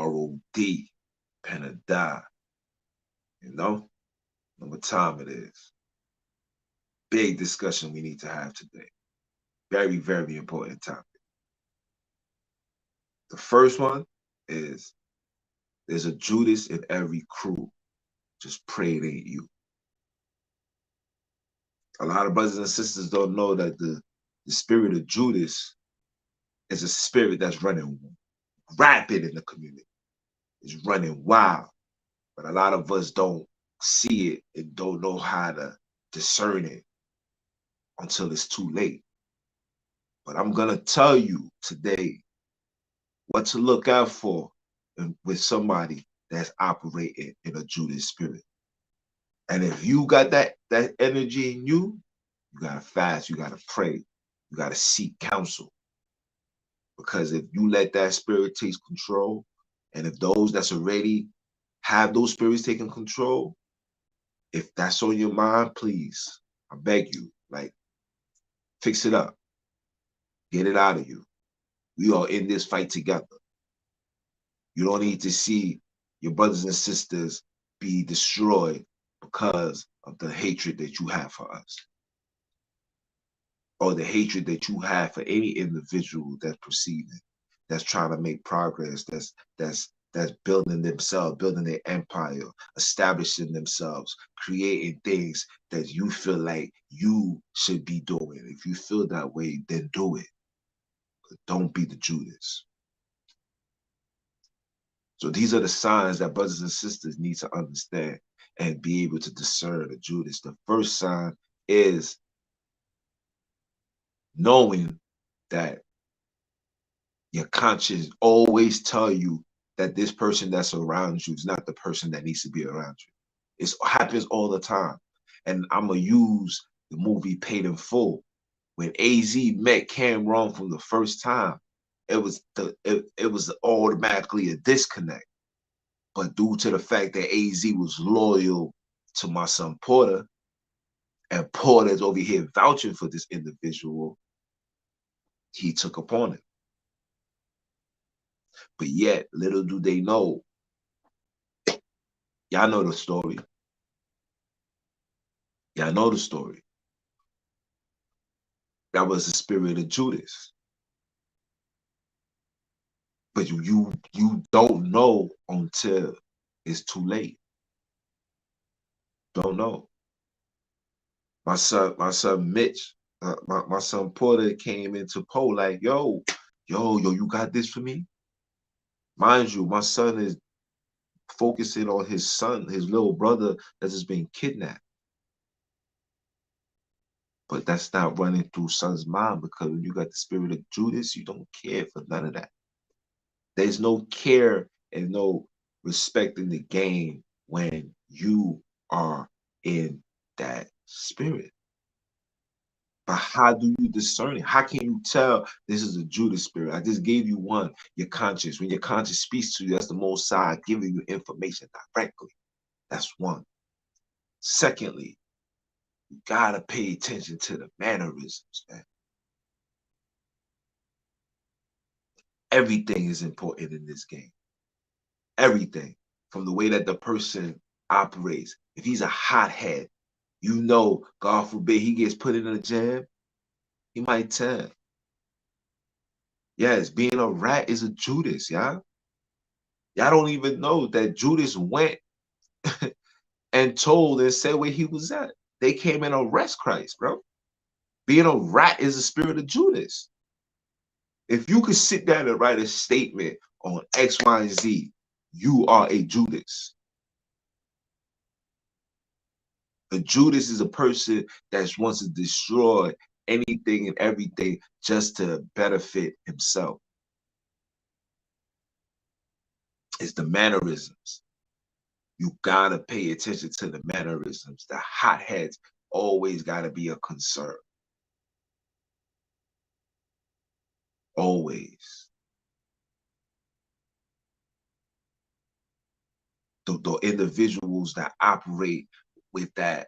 R-O-D, Panada. You know what time it is. Big discussion we need to have today. Very, very important topic. The first one is there's a Judas in every crew. Just pray it ain't you. A lot of brothers and sisters don't know that the spirit of Judas is a spirit that's running rapid in the community. It's running wild. But a lot of us don't see it and don't know how to discern it until it's too late. But I'm going to tell you today what to look out for with somebody that's operating in a Judas spirit. And if you got that energy in you, you got to fast, you got to pray, you got to seek counsel. Because if you let that spirit take control, and if those that's already have those spirits taking control, if that's on your mind, please, I beg you, like, fix it up. Get it out of you. We are in this fight together. You don't need to see your brothers and sisters be destroyed because of the hatred that you have for us, or the hatred that you have for any individual that's proceeding, that's trying to make progress, that's building themselves, building their empire, establishing themselves, creating things that you feel like you should be doing. If you feel that way, then do it. But don't be the Judas. So these are the signs that brothers and sisters need to understand and be able to discern the Judas. The first sign is knowing that your conscience always tell you that this person that's around you is not the person that needs to be around you. It happens all the time. And I'm going to use the movie Paid in Full. When AZ met Cameron from the first time, it was automatically a disconnect. But due to the fact that AZ was loyal to my son Porter, and Porter's over here vouching for this individual, he took upon it. But yet, little do they know, y'all know the story. Y'all know the story. That was the spirit of Judas. But you don't know until it's too late. Don't know. My son Mitch, my son Porter came into Poe like, yo, you got this for me? Mind you, my son is focusing on his son, his little brother that has been kidnapped. But that's not running through son's mind, because when you got the spirit of Judas, you don't care for none of that. There's no care and no respect in the game when you are in that spirit. But how do you discern it? How can you tell this is a Judas spirit? I just gave you one, your conscience. When your conscience speaks to you, that's the Most High giving you information directly. That's one. Secondly, you gotta pay attention to the mannerisms, man. Everything is important in this game. Everything. From the way that the person operates. If he's a hothead, you know, God forbid he gets put in a jam, he might tell. Yes, being a rat is a Judas, y'all. Y'all don't even know that Judas went and told and said where he was at. They came and arrest Christ, bro. Being a rat is the spirit of Judas. If you could sit down and write a statement on X, Y, and Z, you are a Judas. A Judas is a person that wants to destroy anything and everything just to benefit himself. It's the mannerisms. You gotta pay attention to the mannerisms. The hotheads always gotta be a concern. Always. The individuals that operate with that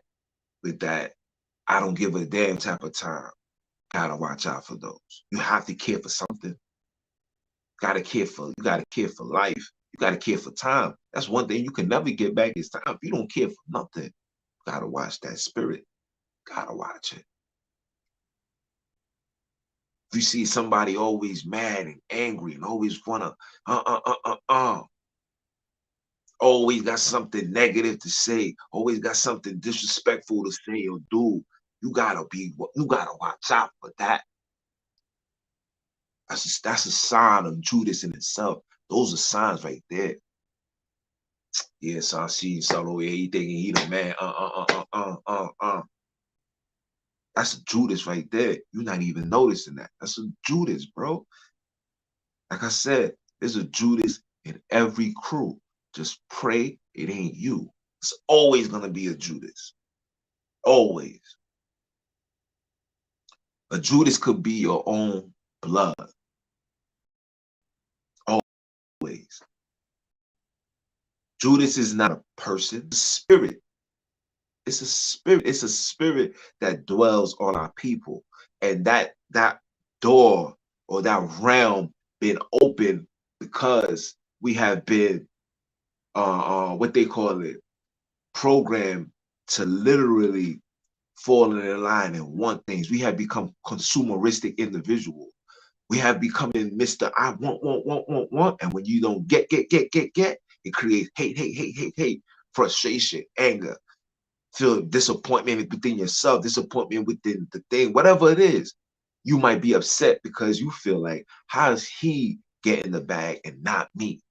I don't give a damn type of time, gotta watch out for those. You have to care for something. You gotta care for life. You got to care for time. That's one thing you can never get back is time. If you don't care for nothing, you got to watch that spirit. Got to watch it. If you see somebody always mad and angry and always want to, always got something negative to say, always got something disrespectful to say or do, you gotta watch out for that. That's a sign of Judas in itself. Those are signs right there. Yeah, so I see Solo here. He thinking he the man. That's a Judas right there. You're not even noticing that. That's a Judas, bro. Like I said, there's a Judas in every crew. Just pray it ain't you. It's always gonna be a Judas. Always. A Judas could be your own blood. Always. Judas is not a person, it's a spirit. It's a spirit. It's a spirit that dwells on our people. And that door or that realm been open because we have been what they call it, programmed to literally fall in line and want things. We have become consumeristic individuals. We have become in Mr. I want. And when you don't get, it creates hate, frustration, anger, feel disappointment within yourself, disappointment within the thing, whatever it is. You might be upset because you feel like, how is he getting the bag and not me?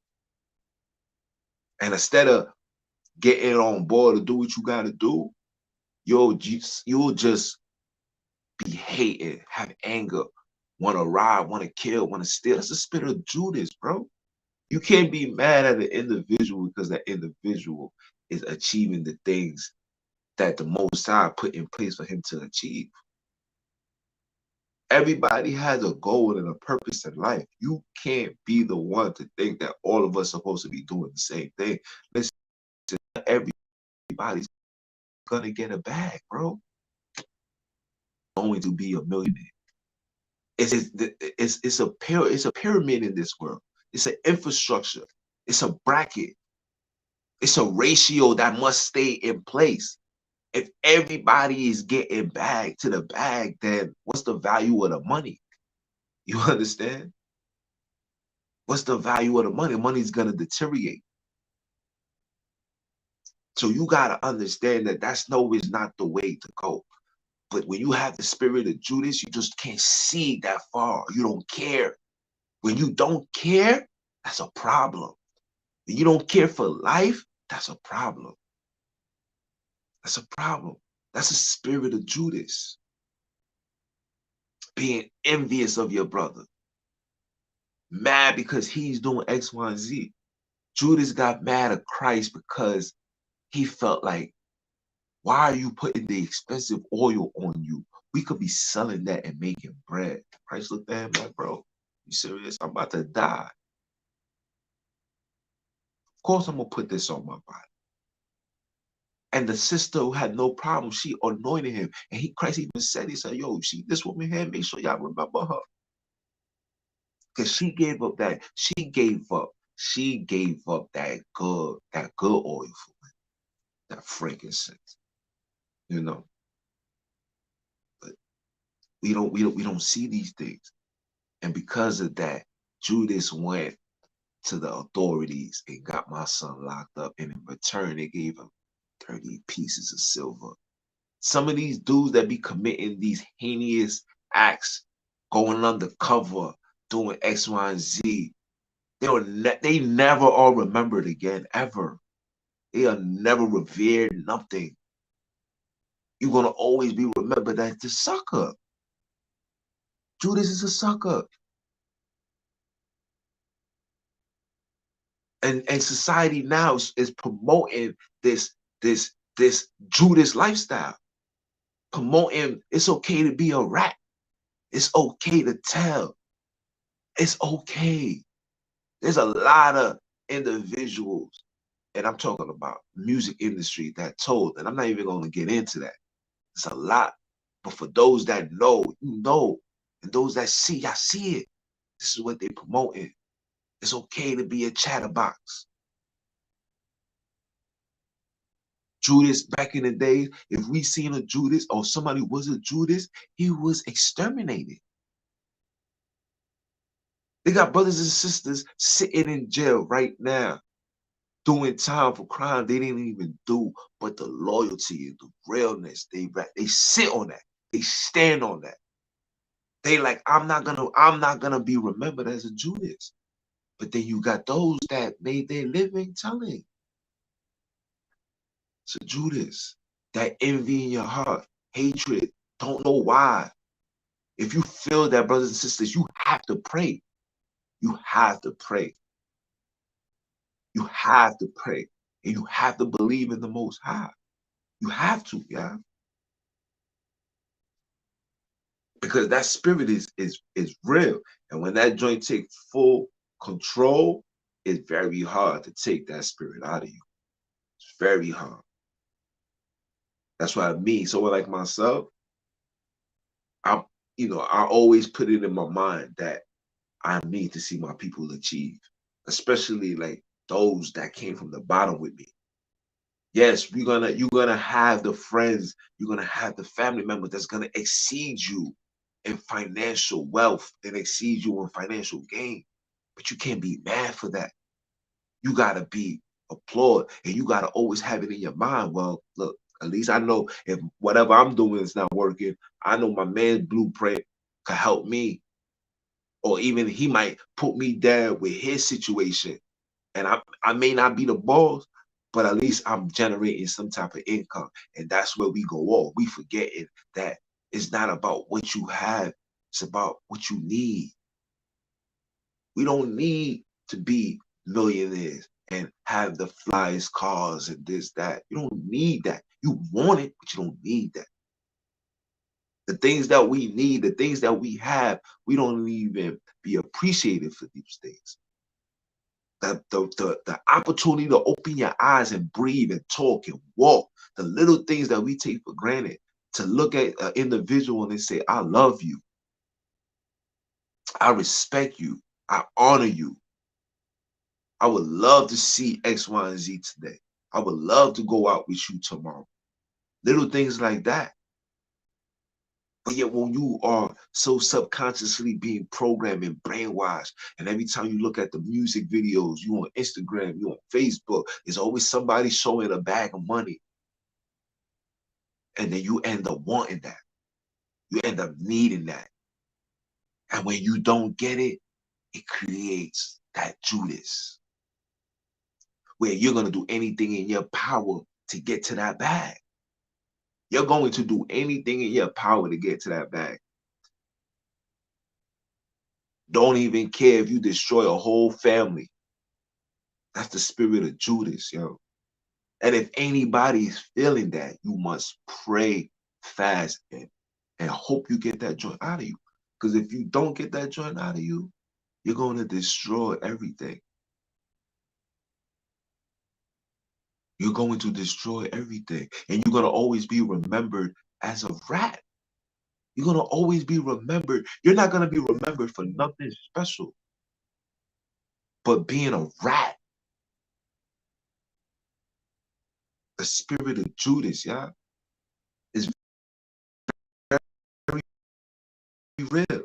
And instead of getting on board to do what you got to do, you'll just be hating, have anger, want to rob, want to kill, want to steal. That's the spirit of Judas, bro. You can't be mad at an individual because that individual is achieving the things that the Most High put in place for him to achieve. Everybody has a goal and a purpose in life. You can't be the one to think that all of us are supposed to be doing the same thing. Listen, everybody's gonna get a bag, bro. Going to be a millionaire. It's a pyramid in this world. It's an infrastructure. It's a bracket. It's a ratio that must stay in place. If everybody is getting bag to the bag, then what's the value of the money? You understand? What's the value of the money? Money's gonna deteriorate. So you gotta understand that that's always not the way to go. But when you have the spirit of Judas, you just can't see that far. You don't care. When you don't care, that's a problem. When you don't care for life, that's a problem. That's a problem. That's a spirit of Judas. Being envious of your brother. Mad because he's doing X, Y, and Z. Judas got mad at Christ because he felt like, why are you putting the expensive oil on you? We could be selling that and making bread. Christ looked at him like, bro, you serious? I'm about to die. Of course I'm going to put this on my body. And the sister who had no problem, she anointed him. And Christ even said, he said, yo, see this woman here? Make sure y'all remember her. Because she gave up that good oil for me, that frankincense, you know. But we don't see these things. And because of that, Judas went to the authorities and got my son locked up. And in return, they gave him 30 pieces of silver. Some of these dudes that be committing these heinous acts, going undercover, doing X, Y, and Z, they never are remembered again, ever. They are never revered, nothing. You're going to always be remembered as the sucker. Judas is a sucker. And society now is promoting this Judas lifestyle. Promoting it's okay to be a rat. It's okay to tell. It's okay. There's a lot of individuals, and I'm talking about music industry that told, and I'm not even going to get into that. It's a lot. But for those that know, you know. And those that see, I see it. This is what they promoting. It's okay to be a chatterbox. Judas, back in the days, if we seen a Judas or somebody was a Judas, he was exterminated. They got brothers and sisters sitting in jail right now, doing time for crime they didn't even do, but the loyalty and the realness, they sit on that. They stand on that. They like, I'm not gonna be remembered as a Judas. But then you got those that made their living telling. So Judas, that envy in your heart, hatred, don't know why. If you feel that, brothers and sisters, you have to pray. You have to pray. You have to pray. And you have to believe in the Most High. You have to, yeah. Because that spirit is real. And when that joint takes full control, it's very hard to take that spirit out of you. It's very hard. That's what I mean. Someone like myself, I always put it in my mind that I need to see my people achieve, especially like those that came from the bottom with me. Yes, you're gonna have the friends, you're gonna have the family member that's gonna exceed you in financial wealth and exceed you in financial gain. But you can't be mad for that. You gotta be applaud, and you gotta always have it in your mind. Well, look, at least I know if whatever I'm doing is not working, I know my man's blueprint can help me, or even he might put me down with his situation. And I may not be the boss, but at least I'm generating some type of income. And that's where we go off. We forgetting that it's not about what you have, it's about what you need. We don't need to be millionaires and have the flyest cars and this, that. You don't need that. You want it, but you don't need that. The things that we need, the things that we have, we don't even be appreciated for these things. The opportunity to open your eyes and breathe and talk and walk, the little things that we take for granted, to look at an individual and say, I love you, I respect you, I honor you. I would love to see X, Y, and Z today. I would love to go out with you tomorrow. Little things like that. But yet when you are so subconsciously being programmed and brainwashed, and every time you look at the music videos, you on Instagram, you on Facebook, there's always somebody showing a bag of money. And then you end up wanting that. You end up needing that. And when you don't get it, it creates that Judas, where you're going to do anything in your power to get to that bag. You're going to do anything in your power to get to that bag. Don't even care if you destroy a whole family. That's the spirit of Judas, yo. And if anybody's feeling that, you must pray, fast, and hope you get that joint out of you. Because if you don't get that joint out of you, you're going to destroy everything. You're going to destroy everything. And you're going to always be remembered as a rat. You're going to always be remembered. You're not going to be remembered for nothing special, but being a rat. The spirit of Judas, yeah, is very real.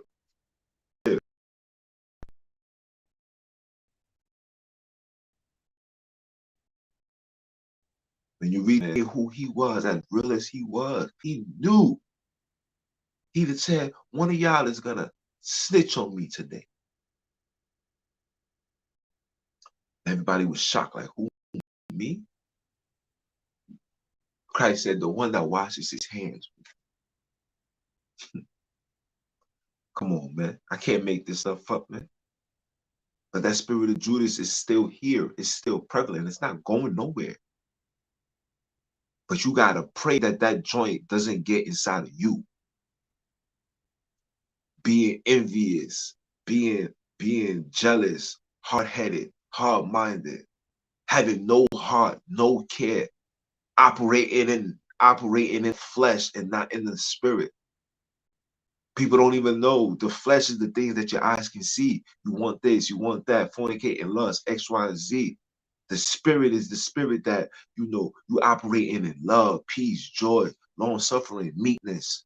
When you read who he was, as real as he was, he knew. He'd have said, one of y'all is going to snitch on me today. Everybody was shocked, like, who, me? Christ said, the one that washes his hands. Come on, man. I can't make this stuff up, man. But that spirit of Judas is still here. It's still prevalent. It's not going nowhere. But you got to pray that that joint doesn't get inside of you. Being envious, being jealous, hard-headed, hard-minded, having no heart, no care, operating in flesh and not in the spirit. People don't even know the flesh is the things that your eyes can see. You want this, you want that, fornicate and lust, X, Y, and Z. The spirit is the spirit that, you know, you operate in love, peace, joy, long suffering, meekness.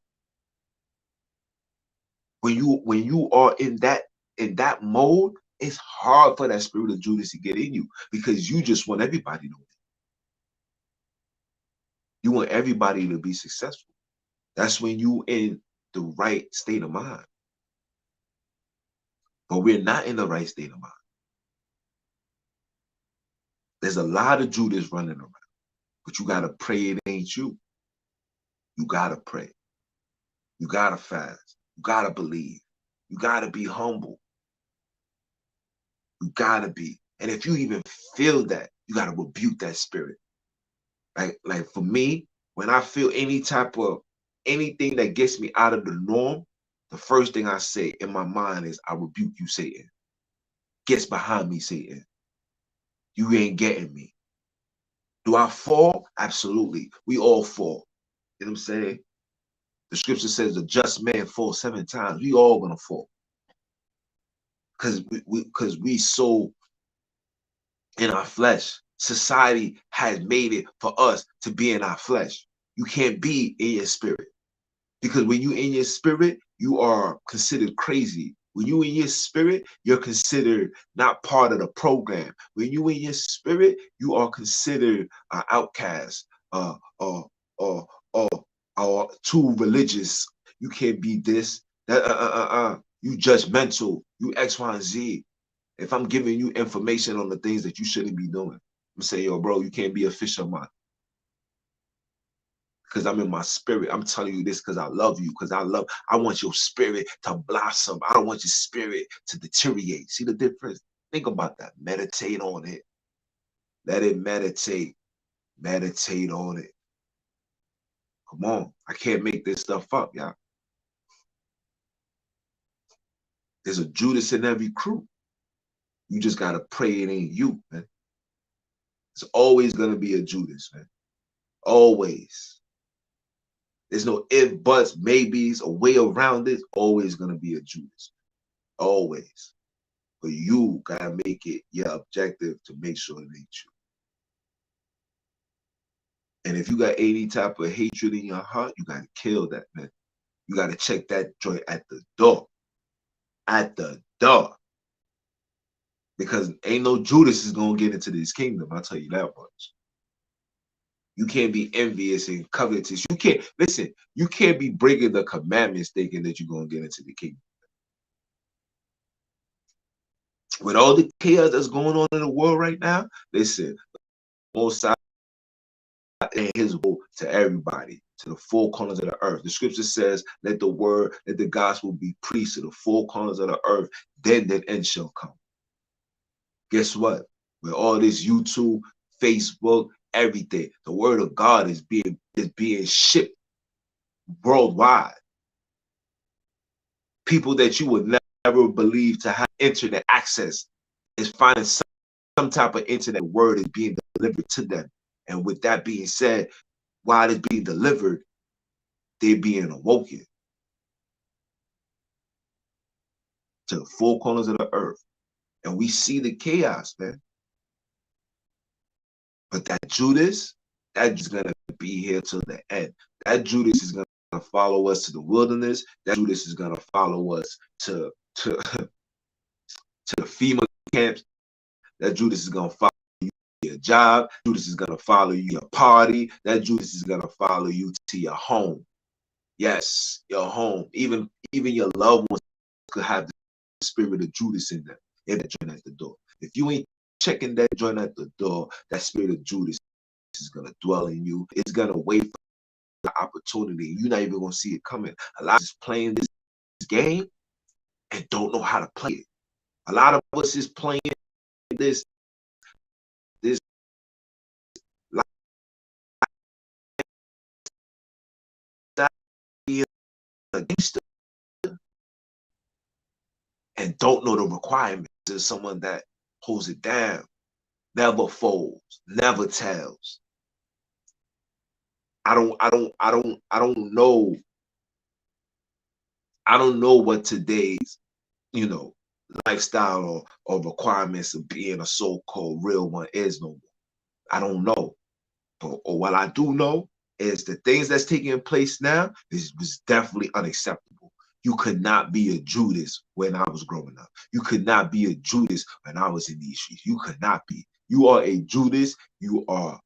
When you are in that mode, it's hard for that spirit of Judas to get in you because you just want everybody to win. You want everybody to be successful. That's when you in the right state of mind. But we're not in the right state of mind. There's a lot of Judas running around, but you gotta pray it ain't you. You gotta pray. You gotta fast. You gotta believe. You gotta be humble. You gotta be. And if you even feel that, you gotta rebuke that spirit. Like for me, when I feel any type of anything that gets me out of the norm, the first thing I say in my mind is, I rebuke you, Satan. Gets behind me, Satan. You ain't getting me. Do I fall? Absolutely. We all fall. You know what I'm saying? The scripture says the just man falls 7 times. We all gonna fall. Because we so in our flesh. Society has made it for us to be in our flesh. You can't be in your spirit. Because when you in your spirit, you are considered crazy. When you in your spirit, you're considered not part of the program. When you in your spirit, you are considered an outcast, or too religious. You can't be this. That. You judgmental. You X, Y, and Z. If I'm giving you information on the things that you shouldn't be doing, I'm saying, yo, bro, you can't be a fisherman. Because I'm in my spirit. I'm telling you this because I love you, because I want your spirit to blossom. I don't want your spirit to deteriorate. See the difference? Think about that. Meditate on it. Let it meditate. Meditate on it. Come on. I can't make this stuff up, y'all. There's a Judas in every crew. You just got to pray it ain't you, man. It's always going to be a Judas, man. Always. There's no if, buts, maybes, a way around it. Always going to be a Judas. Always. But you got to make it your objective to make sure it ain't you. And if you got any type of hatred in your heart, you got to kill that, man. You got to check that joint at the door. At the door. Because ain't no Judas is going to get into this kingdom. I'll tell you that much. You can't be envious and covetous. You can't, listen, you can't be breaking the commandments thinking that you're going to get into the kingdom. With all the chaos that's going on in the world right now, listen, Most High and his will to everybody, to the four corners of the earth. The scripture says, let the gospel be preached to the four corners of the earth, then that end shall come. Guess what? With all this YouTube, Facebook, everything, the word of God is being shipped worldwide. People that you would never believe to have internet access is finding some type of internet word is being delivered to them. And with that being said, while it's being delivered, they're being awoken to the four corners of the earth. And we see the chaos, man. But that Judas is going to be here till the end. That Judas is going to follow us to the wilderness. That Judas is going to follow us to the FEMA camps. That Judas is going to follow you to your job. Judas is going to follow you to your party. That Judas is going to follow you to your home. Yes, your home. Even your loved ones could have the spirit of Judas in them. In that joint at the door. If you ain't checking that joint at the door, that spirit of Judas is going to dwell in you. It's going to wait for the opportunity. You're not even going to see it coming. A lot of us playing this game and don't know how to play it. A lot of us is playing this against them and don't know the requirements. There's someone that holds it down, never folds, never tells. I don't know I don't know what today's, you know, lifestyle or requirements of being a so-called real one is no more. I don't know. But or what I do know is the things that's taking place now was definitely unacceptable. You could not be a Judas when I was growing up. You could not be a Judas when I was in these streets. You could not be. You are a Judas. You are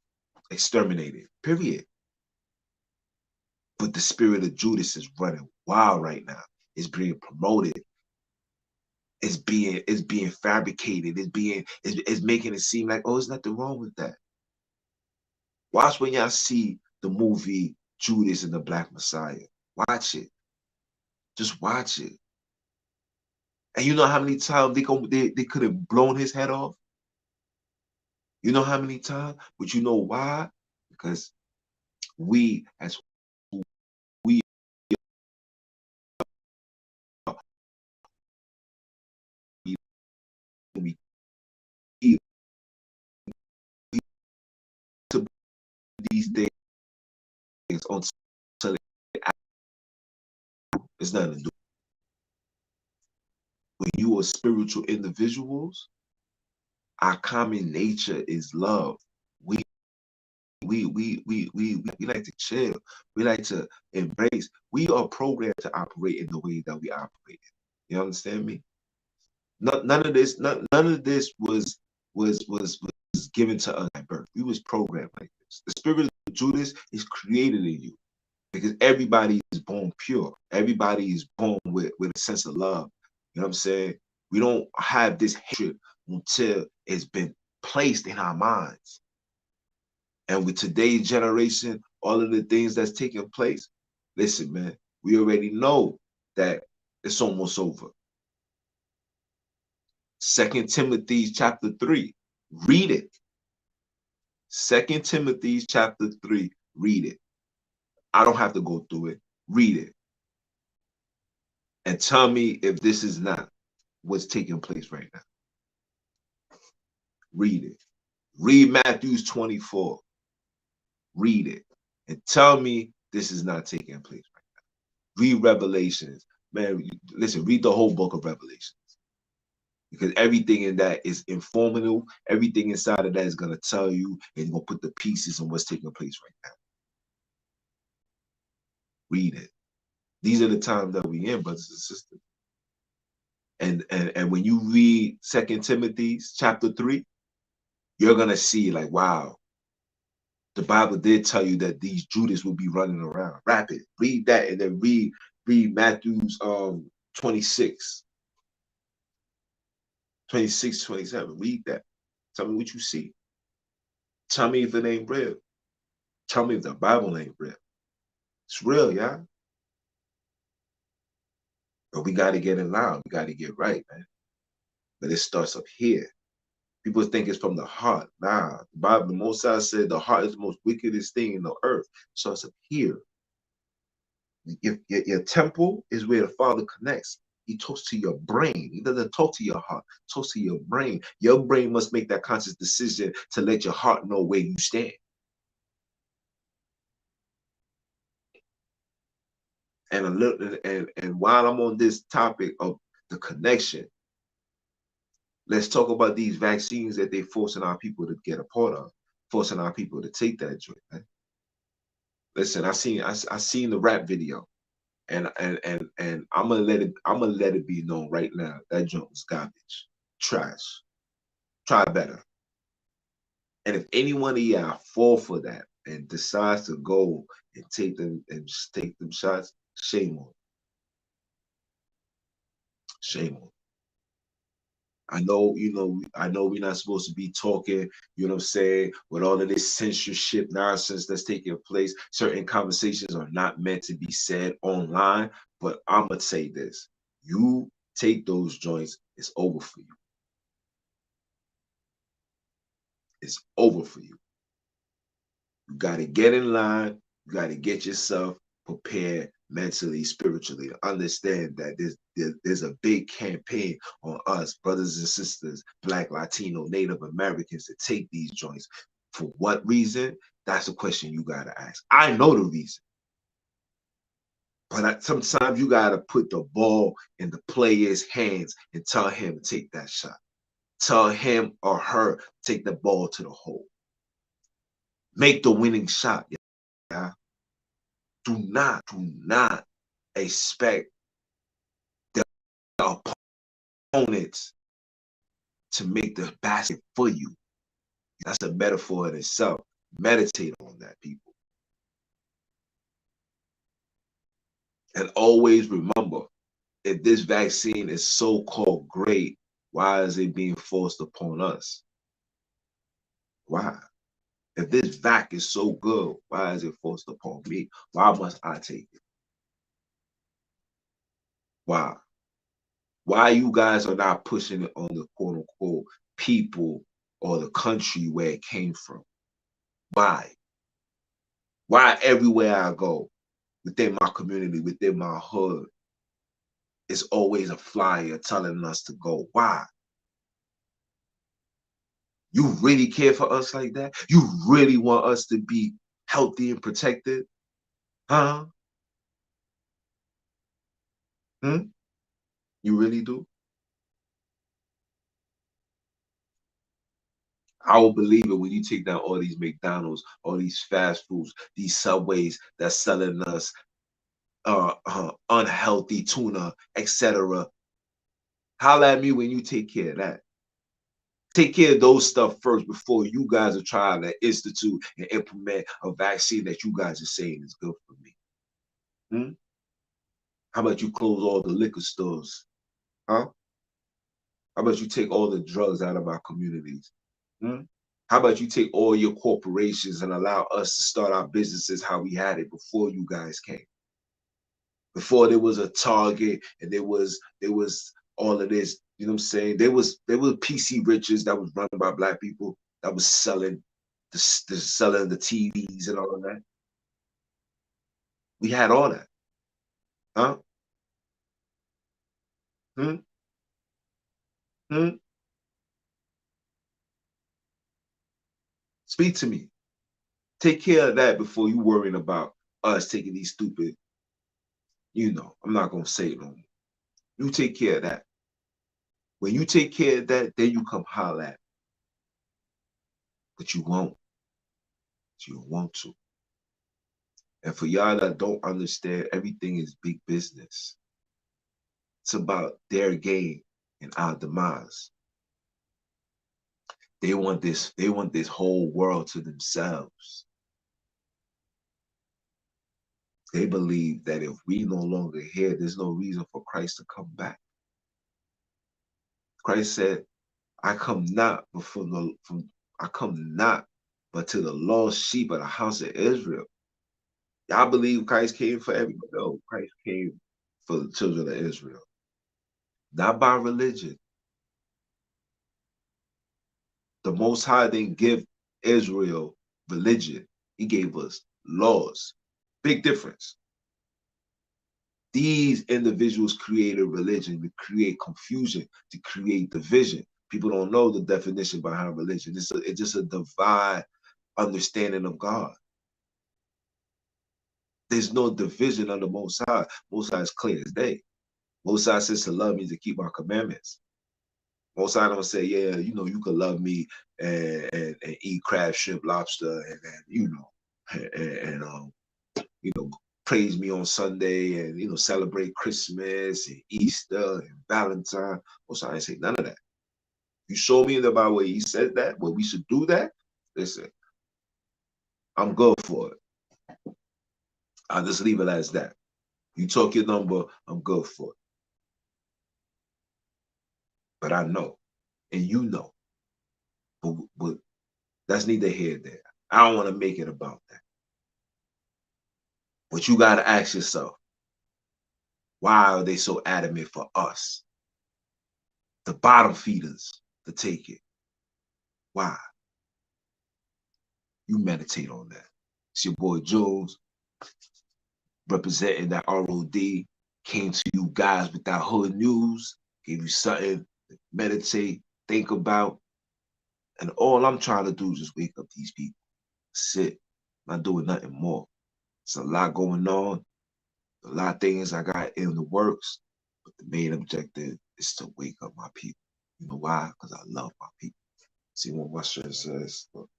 exterminated. Period. But the spirit of Judas is running wild right now. It's being promoted. It's being fabricated. It's making it seem like, oh, there's nothing wrong with that. Watch when y'all see the movie Judas and the Black Messiah. Watch it. Just watch it. And you know how many times they could have blown his head off? You know how many times? But you know why? Because we, as who we are, we eat to these things until it's nothing to do. When you are spiritual individuals, our common nature is love. We we like to chill. We like to embrace. We are programmed to operate in the way that we operate. You understand me? None of this, none of this was given to us at birth. We was programmed like this. The spirit of Judas is created in you because everybody is born pure. Everybody is born with a sense of love. You know what I'm saying? We don't have this hatred until it's been placed in our minds. And with today's generation, all of the things that's taking place, listen, man, we already know that it's almost over. 2 Timothy chapter 3, read it. 2 Timothy chapter 3, read it. I don't have to go through it. Read it. And tell me if this is not what's taking place right now. Read it. Read Matthew 24. Read it. And tell me this is not taking place right now. Read Revelations. Man, listen, read the whole book of Revelations. Because everything in that is informative. Everything inside of that is going to tell you and going to put the pieces on what's taking place right now. Read it. These are the times that we in, brothers and sisters. And when you read 2 Timothy chapter 3, you're going to see like, wow, the Bible did tell you that these Judas will be running around. Rapid. Read that and then read Matthew's 26. 26, 27. Read that. Tell me what you see. Tell me if it ain't real. Tell me if the Bible ain't real. It's real, y'all. But we got to get in line. We got to get right, man. But it starts up here. People think it's from the heart. Nah, the Bible, the Most High said the heart is the most wickedest thing in the earth. It starts up here. Your temple is where the Father connects. He talks to your brain. He doesn't talk to your heart. He talks to your brain. Your brain must make that conscious decision to let your heart know where you stand. And while I'm on this topic of the connection, let's talk about these vaccines that they're forcing our people to get a part of, forcing our people to take that joint. Man. Listen, I seen the rap video, and I'm gonna let it be known right now that joint was garbage, trash. Try better. And if any one of y'all fall for that and decides to go and take them shots, shame on. Shame on. I know, I know we're not supposed to be talking, you know what I'm saying, with all of this censorship nonsense that's taking place. Certain conversations are not meant to be said online, but I'm going to say this. You take those joints, it's over for you. It's over for you. You got to get in line. You got to get yourself prepared mentally, spiritually, to understand that there's a big campaign on us, brothers and sisters, Black, Latino, Native Americans, to take these joints. For what reason? That's a question you got to ask. I know the reason. But sometimes you got to put the ball in the player's hands and tell him to take that shot. Tell him or her take the ball to the hole. Make the winning shot. Yeah. Do not expect the opponents to make the basket for you. That's a metaphor in itself. Meditate on that, people. And always remember, if this vaccine is so-called great, why is it being forced upon us? Why? If this vac is so good, why is it forced upon me? Why must I take it? Why? Why you guys are not pushing it on the quote-unquote people or the country where it came from? Why? Why everywhere I go, within my community, within my hood, it's always a flyer telling us to go? Why? You really care for us like that? You really want us to be healthy and protected? Huh? Hmm? You really do? I will believe it when you take down all these McDonald's, all these fast foods, these Subways that's selling us unhealthy tuna, etc. Holla at me when you take care of that. Take care of those stuff first before you guys are trying to institute and implement a vaccine that you guys are saying is good for me. Hmm? How about you close all the liquor stores? Huh? How about you take all the drugs out of our communities? Hmm? How about you take all your corporations and allow us to start our businesses how we had it before you guys came? Before there was a Target and there was all of this, you know what I'm saying? There were PC riches that was run by black people that was selling selling the TVs and all of that. We had all that. Huh? Hmm? Hmm? Speak to me. Take care of that before you worrying about us taking these stupid, I'm not gonna say it no more. You take care of that. When you take care of that, then you come holler at me. But you won't. You don't want to. And for y'all that don't understand, everything is big business. It's about their gain and our demise. They want this whole world to themselves. They believe that if we no longer here, there's no reason for Christ to come back. Christ said, I come not I come not but to the lost sheep of the house of Israel. Y'all believe Christ came for everybody? No, Christ came for the children of Israel. Not by religion. The Most High didn't give Israel religion. He gave us laws. Big difference. These individuals created religion to create confusion, to create division. People don't know the definition behind religion. It's just a divine understanding of God. There's no division under Most High. Most High is clear as day. Most High says to love me, to keep my commandments. Most High don't say, yeah, you can love me and eat crab, shrimp, lobster, and praise me on Sunday and celebrate Christmas and Easter and Valentine. Most High ain't say none of that. You show me in the Bible where he said that, where we should do that. Listen, I'm good for it. I'll just leave it as that. You talk your number, I'm good for it. But I know, and you know, but that's neither here nor there. I don't want to make it about that. But you got to ask yourself, why are they so adamant for us, the bottom feeders, to take it? Why? You meditate on that. It's your boy Jules, representing that ROD, came to you guys with that hood news, gave you something to meditate, think about. And all I'm trying to do is just wake up these people. Sit, not doing nothing more. It's a lot going on. A lot of things I got in the works, but the main objective is to wake up my people. You know why? Because I love my people. See what my shirt says? Look,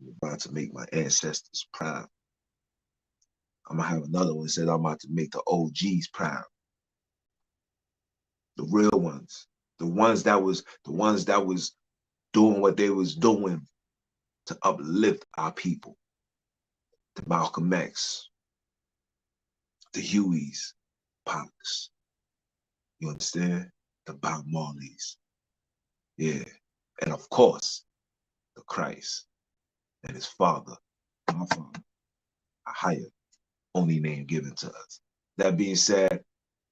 I'm about to make my ancestors proud. I'm gonna have another one that says I'm about to make the OGs proud. The real ones. The ones that was doing what they was doing to uplift our people. The Malcolm X, the Hueys, Pops. You understand? The Bob Marleys. Yeah. And of course, the Christ and his father, my father, a higher only name given to us. That being said,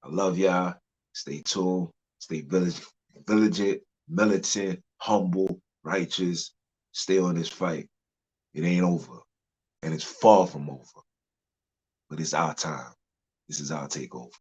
I love y'all. Stay tuned. Stay vigilant, militant, humble, righteous. Stay on this fight. It ain't over. And it's far from over. But it's our time. This is our takeover.